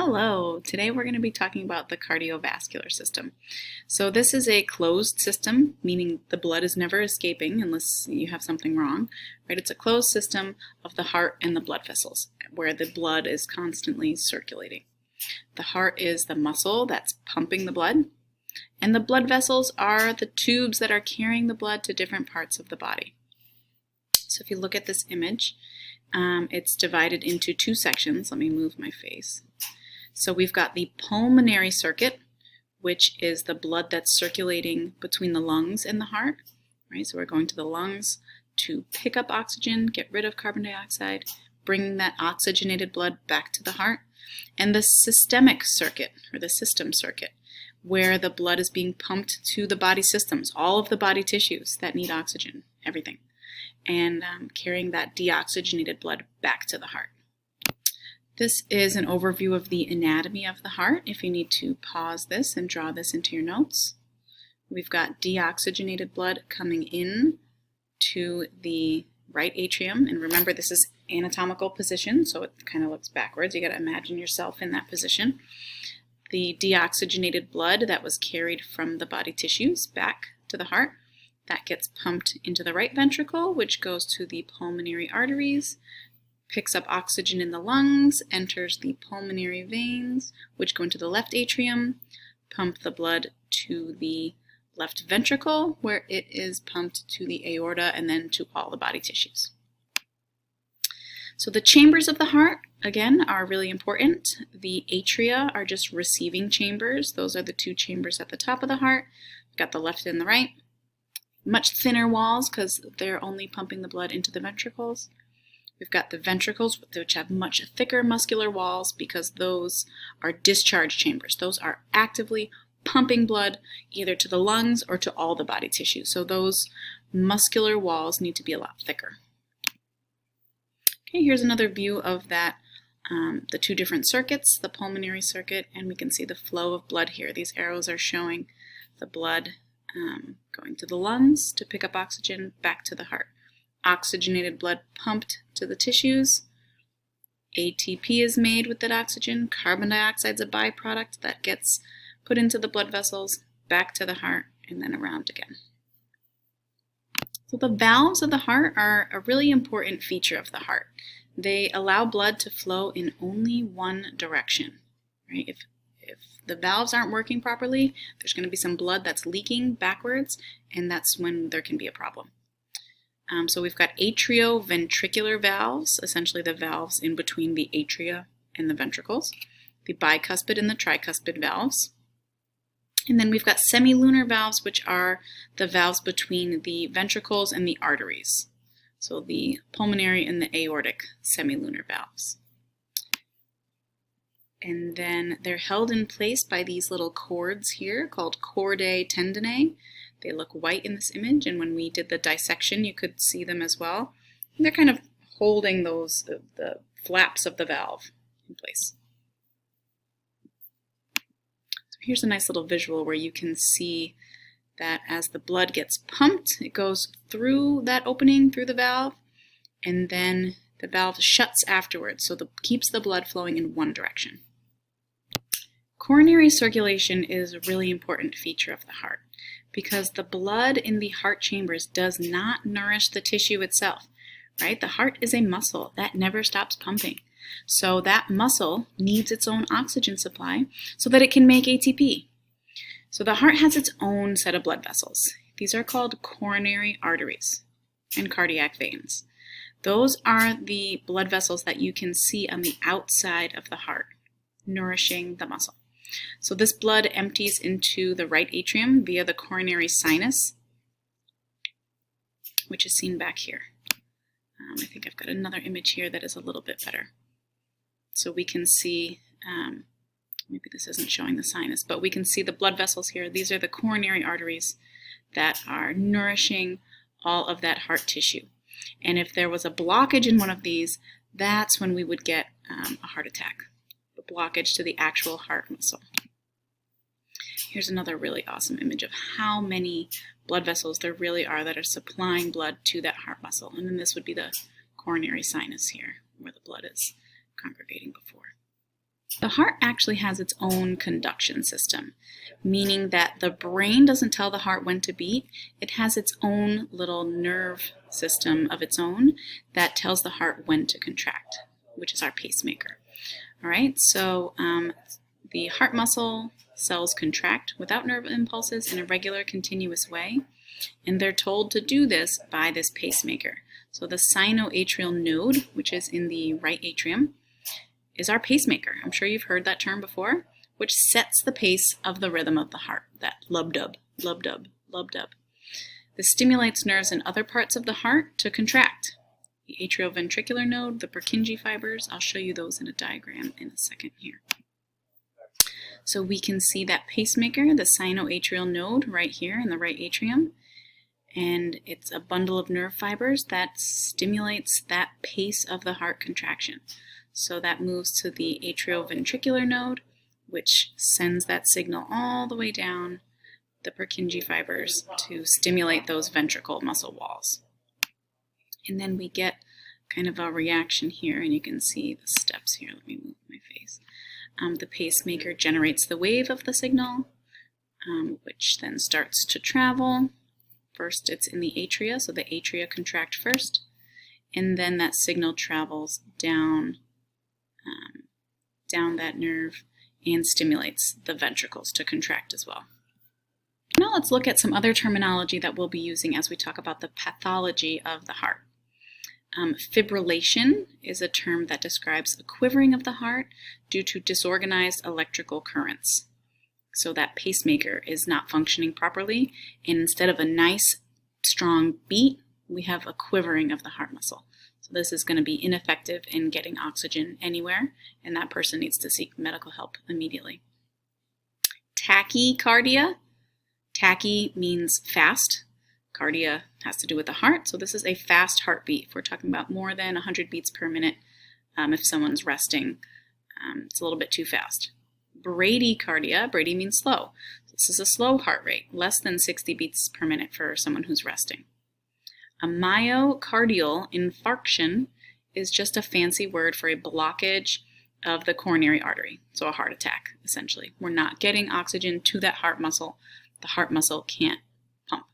Hello, today we're going to be talking about the cardiovascular system. So this is a closed system, meaning the blood is never escaping unless you have something wrong, right? It's a closed system of the heart and the blood vessels where the blood is constantly circulating. The heart is the muscle that's pumping the blood, and the blood vessels are the tubes that are carrying the blood to different parts of the body. So if you look at this image, it's divided into two sections. Let me move my face. So we've got the pulmonary circuit, which is the blood that's circulating between the lungs and the heart. Right? So we're going to the lungs to pick up oxygen, get rid of carbon dioxide, bringing that oxygenated blood back to the heart. And the systemic circuit, or the system circuit, where the blood is being pumped to the body systems, all of the body tissues that need oxygen, everything, and carrying that deoxygenated blood back to the heart. This is an overview of the anatomy of the heart. If you need to pause this and draw this into your notes. We've got deoxygenated blood coming in to the right atrium. And remember, this is anatomical position, so it kind of looks backwards. You got to imagine yourself in that position. The deoxygenated blood that was carried from the body tissues back to the heart, that gets pumped into the right ventricle, which goes to the pulmonary arteries, picks up oxygen in the lungs, enters the pulmonary veins, which go into the left atrium, pump the blood to the left ventricle, where it is pumped to the aorta and then to all the body tissues. So the chambers of the heart, again, are really important. The atria are just receiving chambers. Those are the two chambers at the top of the heart. We've got the left and the right. Much thinner walls because they're only pumping the blood into the ventricles. We've got the ventricles, which have much thicker muscular walls because those are discharge chambers. Those are actively pumping blood either to the lungs or to all the body tissue. So those muscular walls need to be a lot thicker. Okay, here's another view of that, the two different circuits, the pulmonary circuit, and we can see the flow of blood here. These arrows are showing the blood going to the lungs to pick up oxygen back to the heart. Oxygenated blood pumped to the tissues. ATP is made with that oxygen. Carbon dioxide is a byproduct that gets put into the blood vessels, back to the heart, and then around again. So the valves of the heart are a really important feature of the heart. They allow blood to flow in only one direction. Right? If the valves aren't working properly, there's going to be some blood that's leaking backwards, and that's when there can be a problem. So we've got atrioventricular valves, essentially the valves in between the atria and the ventricles, the bicuspid and the tricuspid valves. And then we've got semilunar valves, which are the valves between the ventricles and the arteries. So the pulmonary and the aortic semilunar valves. And then they're held in place by these little cords here called chordae tendineae. They look white in this image, and when we did the dissection, you could see them as well. And they're kind of holding those the flaps of the valve in place. So here's a nice little visual where you can see that as the blood gets pumped, it goes through that opening, through the valve, and then the valve shuts afterwards, so keeps the blood flowing in one direction. Coronary circulation is a really important feature of the heart because the blood in the heart chambers does not nourish the tissue itself, right? The heart is a muscle that never stops pumping. So that muscle needs its own oxygen supply so that it can make ATP. So the heart has its own set of blood vessels. These are called coronary arteries and cardiac veins. Those are the blood vessels that you can see on the outside of the heart, nourishing the muscle. So this blood empties into the right atrium via the coronary sinus, which is seen back here. I think I've got another image here that is a little bit better. So we can see, maybe this isn't showing the sinus, but we can see the blood vessels here. These are the coronary arteries that are nourishing all of that heart tissue. And if there was a blockage in one of these, that's when we would get a heart attack. Blockage to the actual heart muscle. Here's another really awesome image of how many blood vessels there really are that are supplying blood to that heart muscle. And then this would be the coronary sinus here, where the blood is congregating before. The heart actually has its own conduction system, meaning that the brain doesn't tell the heart when to beat. It has its own little nerve system of its own that tells the heart when to contract, which is our pacemaker. All right, so the heart muscle cells contract without nerve impulses in a regular, continuous way, and they're told to do this by this pacemaker. So the sinoatrial node, which is in the right atrium, is our pacemaker. I'm sure you've heard that term before, which sets the pace of the rhythm of the heart, that lub-dub, lub-dub, lub-dub. This stimulates nerves in other parts of the heart to contract. The atrioventricular node, the Purkinje fibers, I'll show you those in a diagram in a second here. So we can see that pacemaker, the sinoatrial node right here in the right atrium, and it's a bundle of nerve fibers that stimulates that pace of the heart contraction. So that moves to the atrioventricular node, which sends that signal all the way down the Purkinje fibers to stimulate those ventricle muscle walls. And then we get kind of a reaction here, and you can see the steps here. Let me move my face. The pacemaker generates the wave of the signal, which then starts to travel. First, it's in the atria, so the atria contract first, and then that signal travels down that nerve and stimulates the ventricles to contract as well. Now let's look at some other terminology that we'll be using as we talk about the pathology of the heart. Fibrillation is a term that describes a quivering of the heart due to disorganized electrical currents. So that pacemaker is not functioning properly, and instead of a nice, strong beat, we have a quivering of the heart muscle. So this is going to be ineffective in getting oxygen anywhere, and that person needs to seek medical help immediately. Tachycardia. Tachy means fast. Cardia has to do with the heart, so this is a fast heartbeat. If we're talking about more than 100 beats per minute, if someone's resting, it's a little bit too fast. Bradycardia, brady means slow. This is a slow heart rate, less than 60 beats per minute for someone who's resting. A myocardial infarction is just a fancy word for a blockage of the coronary artery, so a heart attack, essentially. We're not getting oxygen to that heart muscle. The heart muscle can't pump.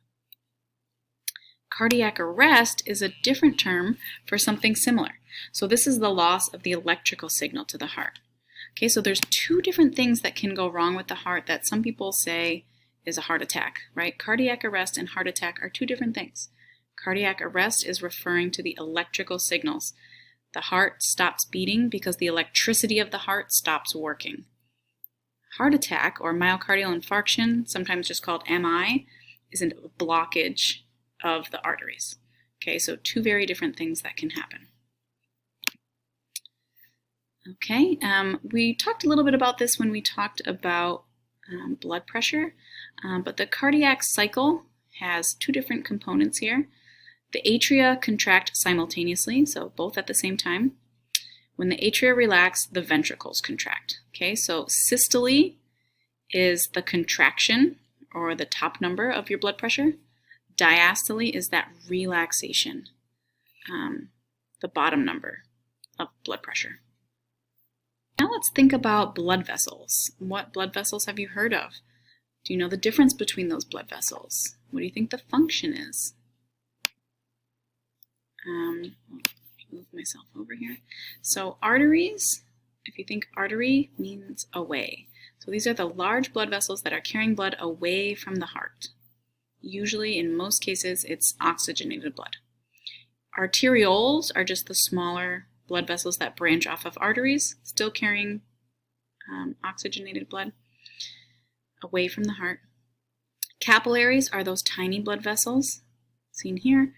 Cardiac arrest is a different term for something similar. So this is the loss of the electrical signal to the heart. Okay, so there's two different things that can go wrong with the heart that some people say is a heart attack, right? Cardiac arrest and heart attack are two different things. Cardiac arrest is referring to the electrical signals. The heart stops beating because the electricity of the heart stops working. Heart attack, or myocardial infarction, sometimes just called MI, is a blockage of the arteries. Okay, so two very different things that can happen. Okay, we talked a little bit about this when we talked about blood pressure, but the cardiac cycle has two different components here. The atria contract simultaneously, so both at the same time. When the atria relax, the ventricles contract. Okay, so systole is the contraction, or the top number of your blood pressure. Diastole is that relaxation, the bottom number of blood pressure. Now let's think about blood vessels. What blood vessels have you heard of? Do you know the difference between those blood vessels? What do you think the function is? I'll move myself over here. So arteries, if you think artery means away. So these are the large blood vessels that are carrying blood away from the heart. Usually, in most cases, it's oxygenated blood. Arterioles are just the smaller blood vessels that branch off of arteries, still carrying oxygenated blood away from the heart. Capillaries are those tiny blood vessels, seen here,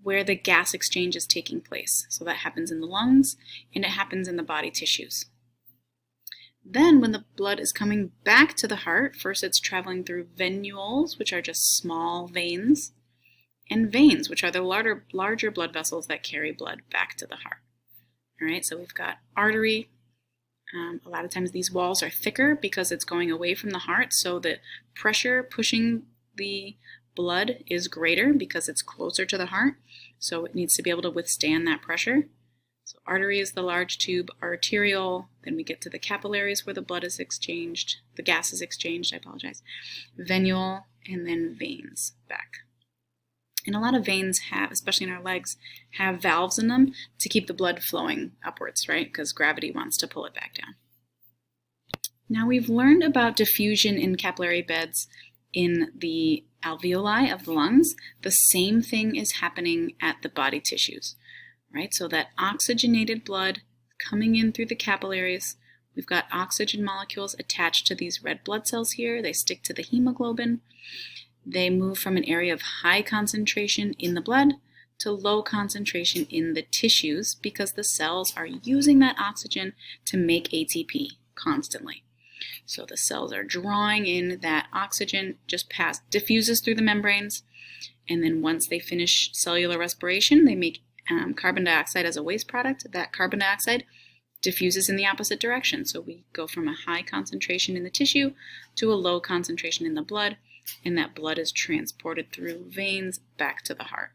where the gas exchange is taking place. So that happens in the lungs, and it happens in the body tissues. Then when the blood is coming back to the heart, first it's traveling through venules, which are just small veins, and veins, which are the larger blood vessels that carry blood back to the heart. All right, so we've got artery. A lot of times these walls are thicker because it's going away from the heart, so the pressure pushing the blood is greater because it's closer to the heart, so it needs to be able to withstand that pressure. So artery is the large tube, arterial, then we get to the capillaries where the blood is exchanged, the gas is exchanged, venule, and then veins back. And a lot of veins have, especially in our legs, have valves in them to keep the blood flowing upwards, right? Because gravity wants to pull it back down. Now we've learned about diffusion in capillary beds in the alveoli of the lungs. The same thing is happening at the body tissues, right? So that oxygenated blood coming in through the capillaries, we've got oxygen molecules attached to these red blood cells here. They stick to the hemoglobin. They move from an area of high concentration in the blood to low concentration in the tissues because the cells are using that oxygen to make ATP constantly. So the cells are drawing in that oxygen, diffuses through the membranes, and then once they finish cellular respiration, they make carbon dioxide as a waste product. That carbon dioxide diffuses in the opposite direction. So we go from a high concentration in the tissue to a low concentration in the blood, and that blood is transported through veins back to the heart.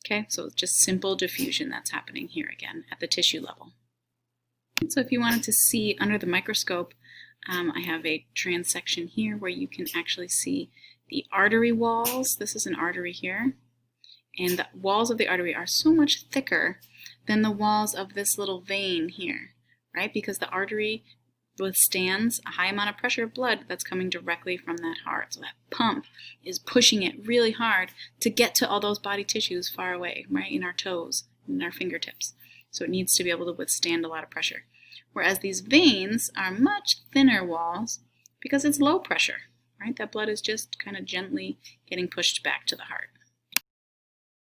Okay, so it's just simple diffusion that's happening here again at the tissue level. So if you wanted to see under the microscope, I have a transection here where you can actually see the artery walls. This is an artery here, and the walls of the artery are so much thicker than the walls of this little vein here, right? Because the artery withstands a high amount of pressure of blood that's coming directly from that heart. So that pump is pushing it really hard to get to all those body tissues far away, right, in our toes, in our fingertips. So it needs to be able to withstand a lot of pressure. Whereas these veins are much thinner walls because it's low pressure, right? That blood is just kind of gently getting pushed back to the heart.